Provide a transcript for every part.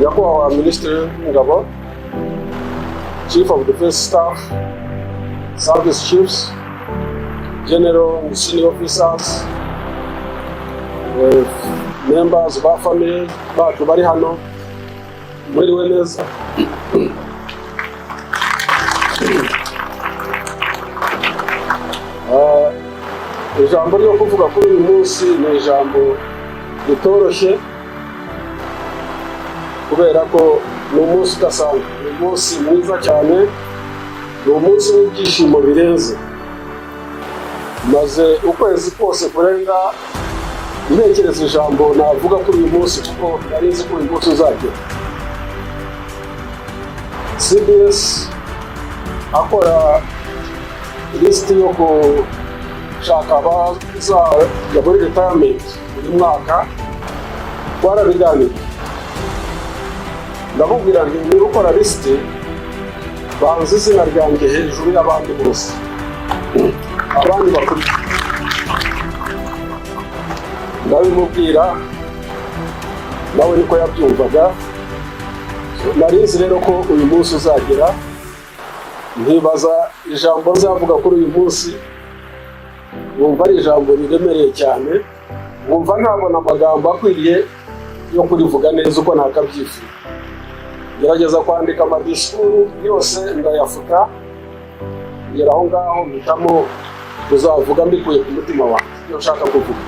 Nyakubahwa Minisitiri w'Ingabo, Chief of Defense Staff, Service Chiefs, General and Senior Officers, members ba family bacu bari hano, mwiriwe neza. Ijambo ryo kuvuga kuri uyu munsi ni ijambo ritoroshye kubera ko ni umunsi udasanzwe, ni umunsi mwiza cyane, ni umunsi w'ibyishimo birenze. Maze ukwezi kose kurenga ntekereza ijambo navuga kuri uyu munsi kuko nari nzi ko uyu munsi uzagera. CBS akora lisiti yo gushaka abazajya muri retirement buri mwaka, twarabiganiriye. Ndamubwira nti niba ukora lisiti banza izina ryanjye hejuru y'abandi bose, abandi bakurikira. Ndabimubwira nawe niko yabyumvaga. Nari nzi rero ko uyu munsi uzagera, nkibaza ijambo nzavuga kuri uyu munsi. Wumva ari ijambo riremereye cyane, wumva ntabona amagambo akwiriye yo kurivuga neza uko nakabyifuza. Gerageza kwandika amadisikuru yose ndayafuta, ngera aho ngaho mpitamo kuzavuga mbikuye ku mutima wanjye ibyo nshaka kuvuga.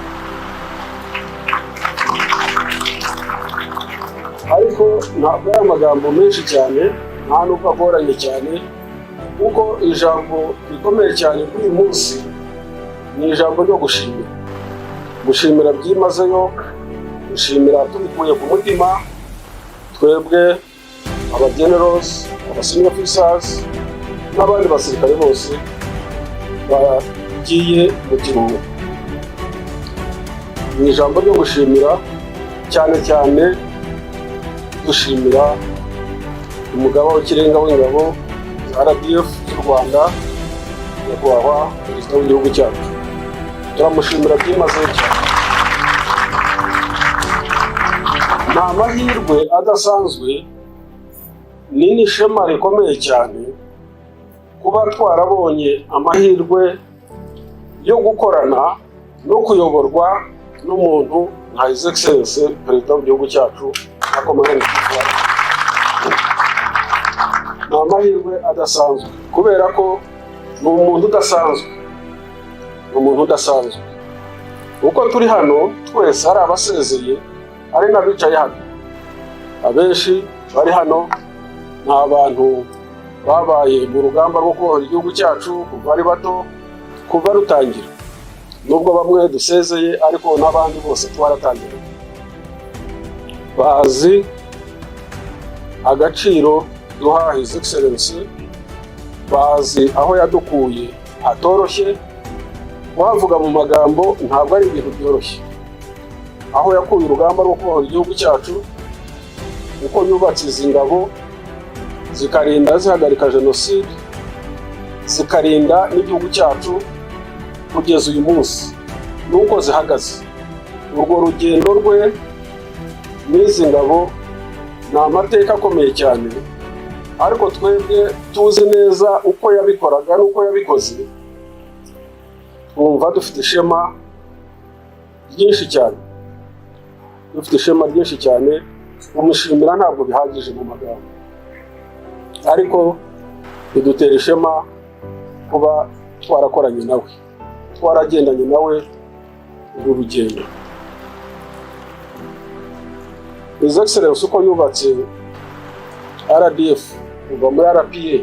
Ariko ntabwo ari amagambo menshi cyane, nta nubwo agoranye cyane, kuko ijambo rikomeye cyane kuri uyu munsi ni ijambo ryo gushimira. Gushimira byimazeyo, gushimira tubikuye ku mutima, twebwe aba generals, aba senior officers n'abandi basirikare bose bagiye mu kiruhuko. Ni ijambo ryo gushimira, cyane cyane dushimira umugaba w'ikirenga w'ingabo za RDF z'u Rwanda, nyakubahwa perezida w'igihugu cyacu. Turamushimira byimazeyo cyane. Ni amahirwe adasanzwe, ni n'ishema rikomeye cyane kuba twarabonye amahirwe yo gukorana no kuyoborwa n'umuntu nka His Excellency perezida w'igihugu cyacu akomeye. Ni amahirwe adasanzwe kubera ko ni umuntu udasanzwe, ni umuntu udasanzwe. Uko turi hano twese ari abasezeye, ari n'abicaye hano, abenshi bari hano ni abantu babaye mu rugamba rwo kubohora igihugu cyacu kuva ari bato, kuva rutangira. Nubwo bamwe dusezeye ariko n'abandi bose twaratangira. Bazi agaciro duha His Excellency, bazi aho yadukuye hatoroshye. Wavuga mu magambo ntabwo ari ibintu byoroshye. Aho yakuye urugamba rwo kubohora igihugu cyacu, uko yubatse izi ngabo zikarinda zihagarika jenoside, zikarinda n'igihugu cyacu kugeza uyu munsi, nuko zihagaze. Urwo rugendo rwe n'izi ngabo ni amateka akomeye cyane, ariko twebwe tuzi neza uko yabikoraga n'uko yabikoze. Twumva dufite ishema ryinshi cyane, dufite ishema ryinshi cyane. Umushimira ntabwo bihagije mu magambo, ariko bidutera ishema kuba twarakoranye nawe, twaragendanye nawe uru rugendo. His Excellency uko yubatse RDF kuva muri RPA,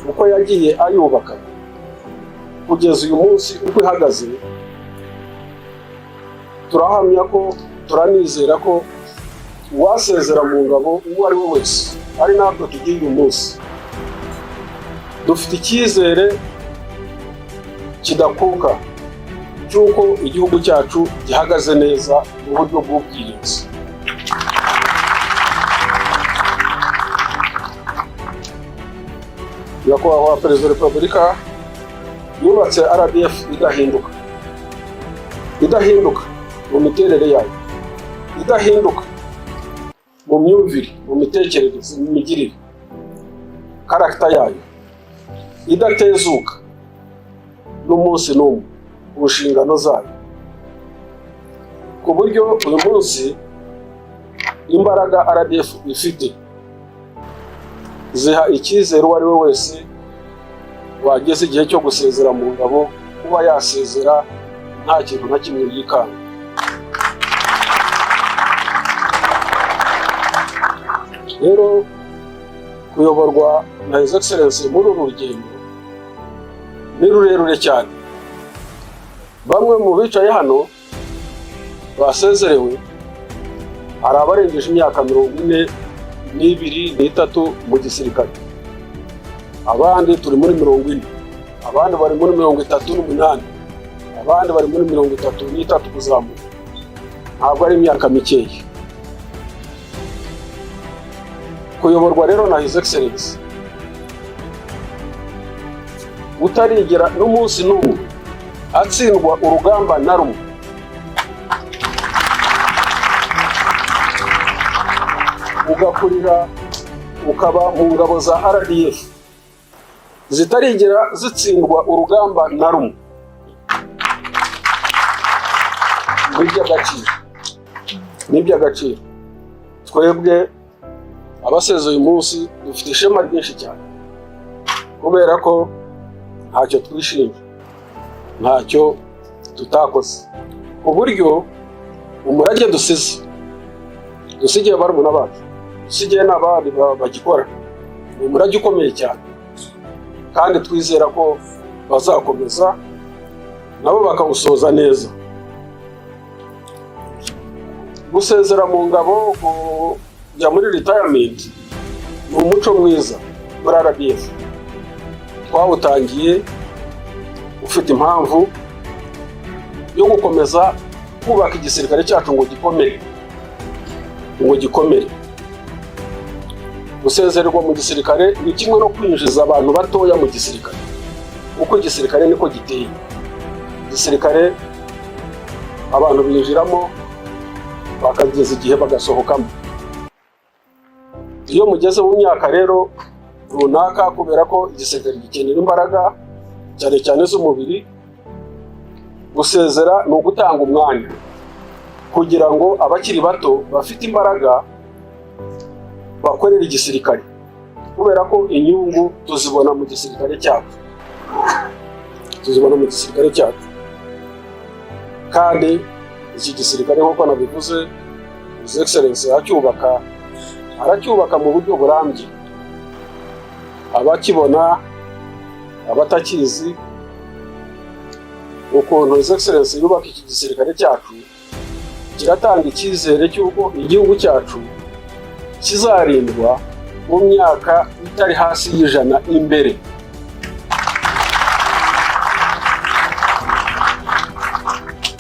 uko yagiye ayubaka kugeza uyu munsi uko ihagaze, turahamya ko, turanizera ko uwasezera mu ngabo uwo ari we wese, ari natwe tugiye uyu munsi, dufite icyizere kidakuka cy'uko igihugu cyacu gihagaze neza mu buryo bw'ubwirinzi. Nyakubahwa perezida wa repubulika yubatse RDF idahinduka mu miterere yayo, idahinduka mu myumvire, mu mitekerereze, mu migirire, karagita yayo idatezuka n'umunsi n'umwe ku nshingano zayo, ku buryo uyu munsi imbaraga RDF ifite ziha icyizere uwo ari we wese wageze igihe cyo gusezera mu ngabo kuba yasezera nta kintu na kimwe yikanga. Rero kuyoborwa na His Excellency muri uru rugendo ni rurerure cyane. Bamwe mu bicaye hano basezerewe hari abarengeje imyaka 42 n'itatu mu gisirikare, abandi turi muri 40, abandi bari muri 38, abandi bari muri 33 kuzamuka. Ntabwo ari imyaka mikeya. Kuyoborwa rero na His Excellency utarigera n'umunsi n'umwe atsindwa urugamba na rumwe, ugakurira ukaba mu ngabo za RDF zitarigera zitsindwa urugamba na rumwe, n'iby'agaciro. Twebwe abasezeye uyu munsi dufite ishema ryinshi cyane, kubera ko ntacyo twishimye, ntacyo tutakoze, ku buryo umurage dusigiye barumuna bacu, dusigiye n'abandi bagikora, ni umurage ukomeye cyane, kandi twizera ko bazakomeza nabo bakawusoza neza. Gusezera mu ngabo, kujya muri retirement ni umuco mwiza muri RDF. Twawutangiye ufite impamvu yo gukomeza kubaka igisirikare cyacu ngo gikomere. Gusezererwa mu gisirikare ni kimwe no kwinjiza abantu batoya mu gisirikare, kuko igisirikare niko giteye. Igisirikare abantu binjiramo bakageza igihe bagasohokamo. Iyo mugeze mu myaka rero runaka, kubera ko igisirikare gikenera imbaraga cyane cyane z'umubiri, gusezera ni ugutanga umwanya kugira ngo abakiri bato bafite imbaraga bakorera igisirikare, kubera ko inyungu tuzibona mu gisirikare cyacu. Kandi iki gisirikare nk'uko nabivuze, His Excellency aracyubaka mu buryo burambye. Abakibona, abatakizi ukuntu His Excellency yubaka iki gisirikare cyacu, kiratanga icyizere cy'uko igihugu cyacu kizarindwa mu myaka itari hasi y'100 imbere.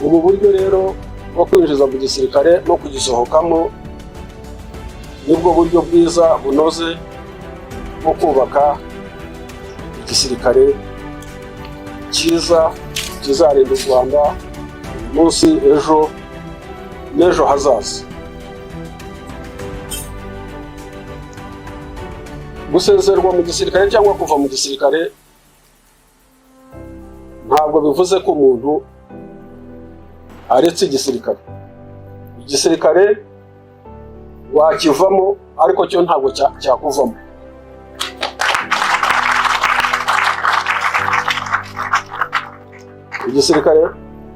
Ubu buryo rero bwo kwinjiza mu gisirikare no kugisohokamo nibwo buryo bwiza bunoze bwo kubaka igisirikare cyiza kizarinda u Rwanda munsi, ejo n'ejo hazaza. Gusezerwa mu gisirikare cyangwa kuva mu gisirikare ntabwo bivuze ko umuntu aretse igisirikare. Igisirikare wakivamo, ariko cyo ntabwo cyakuvamo. Igisirikare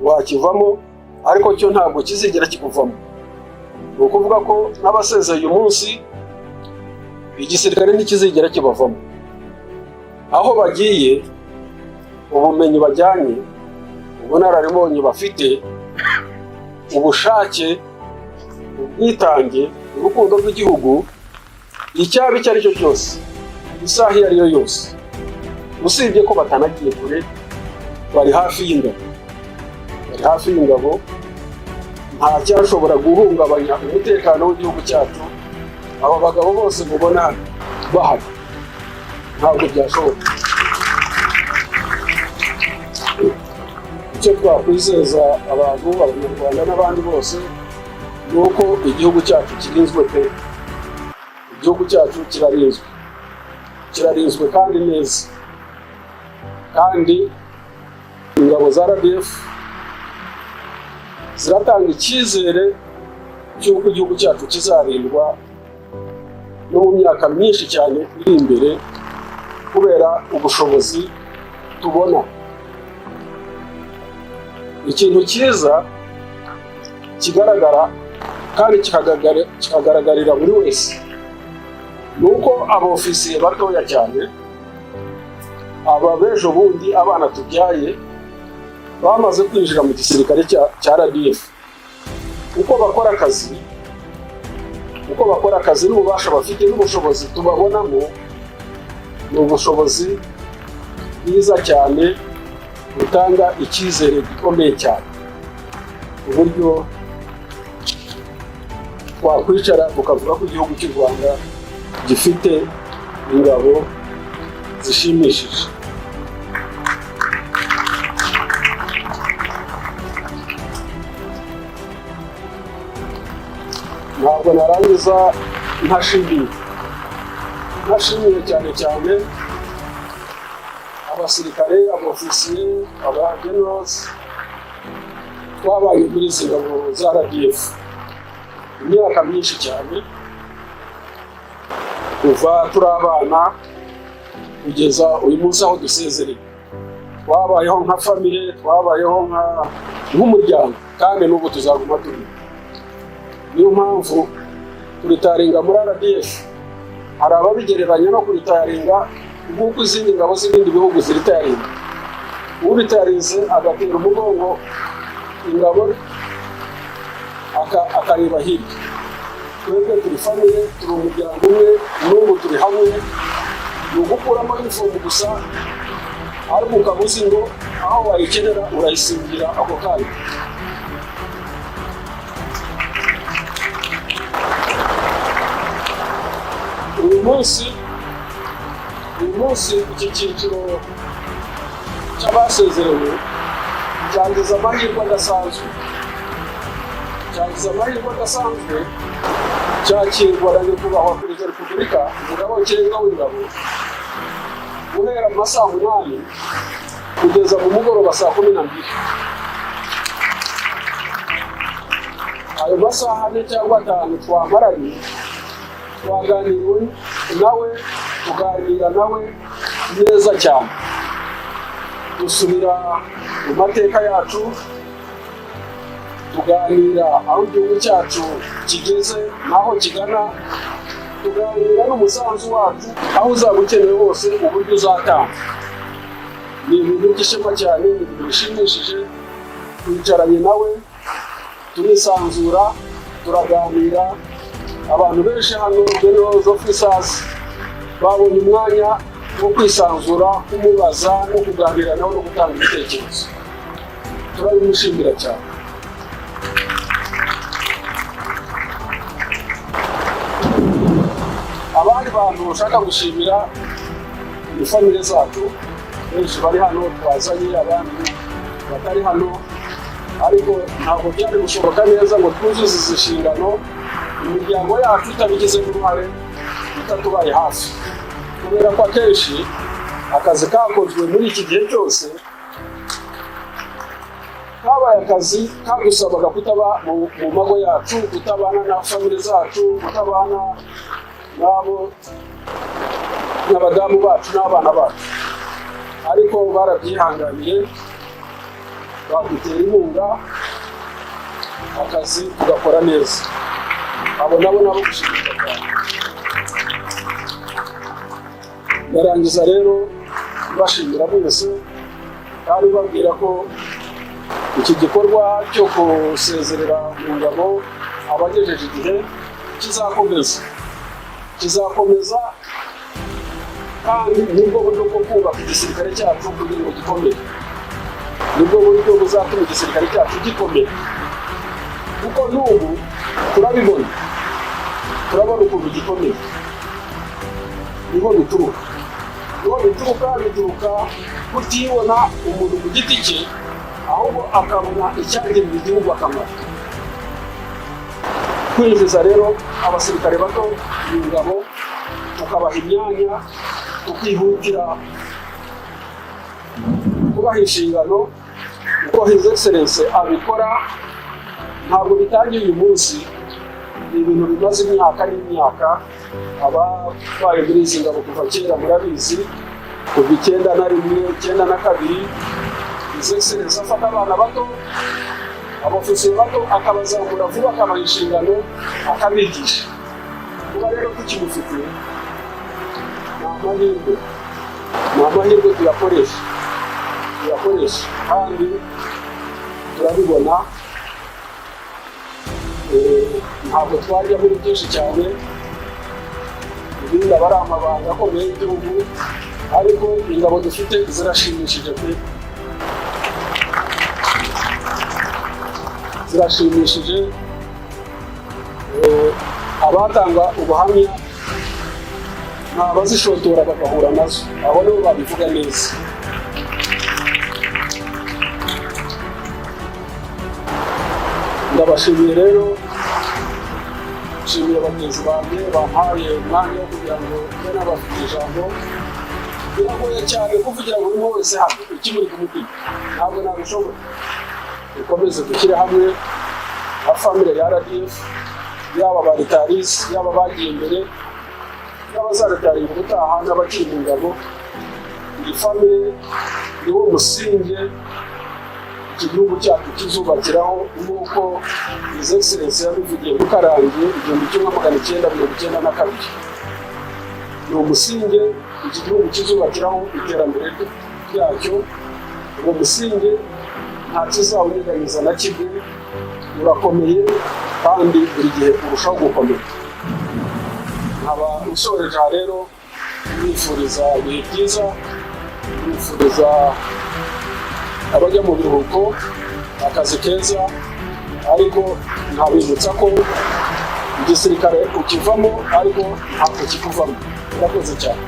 wakivamo, ariko cyo ntabwo kizigera kikuvamo. Ni ukuvuga ko n'abasezeye uyu munsi igisirikare ntikizigera kibavamo. Aho bagiye, ubumenyi bajyanye, ubunararibonye bafite, ubushake, ubwitange, urukundo rw'igihugu, icyaba icyo ari cyo cyose, isaha iyo ari yo yose, usibye ko batanagiye kure, bari hafi y'ingabo, nta cyashobora guhungabanya umutekano w'igihugu cyacu. Aba bagabo bose mubona bahari, ntabwo byashoboka. Icyo twakwizeza abantu, abanyarwanda n'abandi bose, ni uko igihugu cyacu kirinzwe pe. igihugu cyacu kirarinzwe kandi neza, kandi ingabo za RDF ziratanga icyizere cy'uko igihugu cyacu kizarindwa no mu myaka myinshi cyane iri imbere kubera ubushobozi tubona. Ikintu cyiza kigaragara kandi kikagaragarira buri wese ni uko abofisiye batoya cyane, aba b'ejo bundi abana tubyaye bamaze kwinjira mu gisirikare cya RDF. Uko bakora akazi n'ububasha bafite n'ubushobozi tubabonamo, ni ubushobozi bwiza cyane butanga icyizere gikomeye cyane, uburyo twakwicara tukavuga ko igihugu cy'u Rwanda gifite ingabo zishimishije. Ntabwo narangiza ntashimiye cyane abasirikare, abofisiye, abagenerosi twabaye muri izi ngabo za RDF imyaka myinshi cyane, kuva turi abana kugeza uyu munsi aho dusezereye. Twabayeho nka famille, twabayeho nk'umuryango, kandi n'ubu tuzaguma turi. Niyo mpamvu kuritaringa muri RDF hari ababigereranya no kuritaringa nk'uko izindi ngabo z'ibindi bihugu ziritaringa. Uritarinze agatera umugongo ingabo akareba hirya. Twebwe turi famille, turi umuryango umwe, n'ubu turi hamwe. Ni ugukuramo inifomu gusa, ariko ukaba uzi ngo aho wayikenera urayisingira ako kanya. Uyu munsi iki cyiciro cy'abasezerewe cyangiza amahirwe adasanzwe. Cyakirwa na nyakubahwa Perezida wa Repubulika, umugaba w'ikirenga w'ingabo, guhera mu masaha 8 kugeza mu mugoroba saa 12. Ayo masaha 4 cyangwa 5 twamaranye, twaganiriye nawe, tuganira nawe neza cyane, dusubira mu mateka yacu, tuganira aho igihugu cyacu kigeze n'aho kigana, tuganira n'umusanzu wacu aho uzaba ukenewe hose, uburyo uzatanga. Ni ibintu by'ishema cyane, ni ibintu bishimishije. Twicaranye nawe turisanzura, turaganira. Abantu benshi hano generals officers babonye umwanya wo kwisanzura, kumubaza no kuganira nawe no gutanga ibitekerezo. Turabimushimira cyane. Abandi bantu bashaka gushimira ni famille zacu benshi bari hano, twazanye abandi batari hano, ariko ntabwo byari gushoboka neza ngo twuzuze izi nshingano imiryango yacu itabigizemo uruhare, itatubaye hafi. Kubera ko akenshi akazi kakozwe muri iki gihe cyose kabaye akazi kagusabaga kutaba mu mago yacu, kutabana na famille zacu, kutabana n'abadamu bacu n'abana bacu, ariko barabyihanganiye, badutera inkunga, akazi tugakora neza. Abo nabo gushimira cyane. Ndarangiza rero bashimira bose, kandi babwira ko iki gikorwa cyo gusezerera mu ngabo abagejeje igihe kizakomeza, kandi nibwo buryo bwo kubaka igisirikare cyacu kugira ngo gikomere. Nibwo buryo buzatuma igisirikare cyacu gikomera, kuko n'ubu turabona ukuntu gikomeye. Niho bituruka kutibona umuntu ku giti cye, ahubwo akabona icyagirira igihugu akamaro. Kwinjiza rero abasirikare bato mu ngabo tukabaha imyanya tukihutira kubaha inshingano uko His Excellency abikora. Ntabwo bitangiye uyu munsi, ni ibintu bimaze imyaka n'imyaka. Ababaye muri izi ngabo kuva kera murabizi, kuva 1991, 1992, His Excellency afata abana bato, abofisiye bato, akabazamura vuba, akabaha inshingano, akabigisha. Kuba rero tukimufite ni amahirwe tuyakoresha kandi turabibona. Ntabwo twajya muri byinshi cyane, ibindi aba ari amabanga akomeye y'igihugu, ariko ingabo dufite zirashimishije pe, zirashimishije. Abatanga ubuhamya ni abazishotora bagahura nazo, abo nibo babivuga neza. Ndabashimiye rero, nshimiye bagenzi banjye bampaye umwanya wo kugira ngo mbe nabafite ijambo. Biragoye cyane kuvugira buri umwe wese hano ikimuri ku mutima, ntabwo nabishobora. Dukomeze dushyire hamwe nka famire ya RDF, yaba abaritaris, yaba abagiye imbere, n'abazaritaringa ubutaha, n'abakiri mu ngabo. Iyi famire ni wo musingi iki gihugu cyacu kizubakiraho, nk'uko His Excellency yabivugiye mu Karangi 1992. Ni umusingi iki gihugu kizubakiraho iterambere ryacyo. Uwo musingi nta kizawunyeganyeza na kimwe, urakomeye kandi buri gihe urushaho gukomera. Nkaba usoreje aha rero nifuriza ibihe byiza, nifuriza abajya mu biruhuko akazi keza, ariko ntabibutsa ko igisirikare ukivamo ariko ntabwo kikuvamo. Murakoze cyane.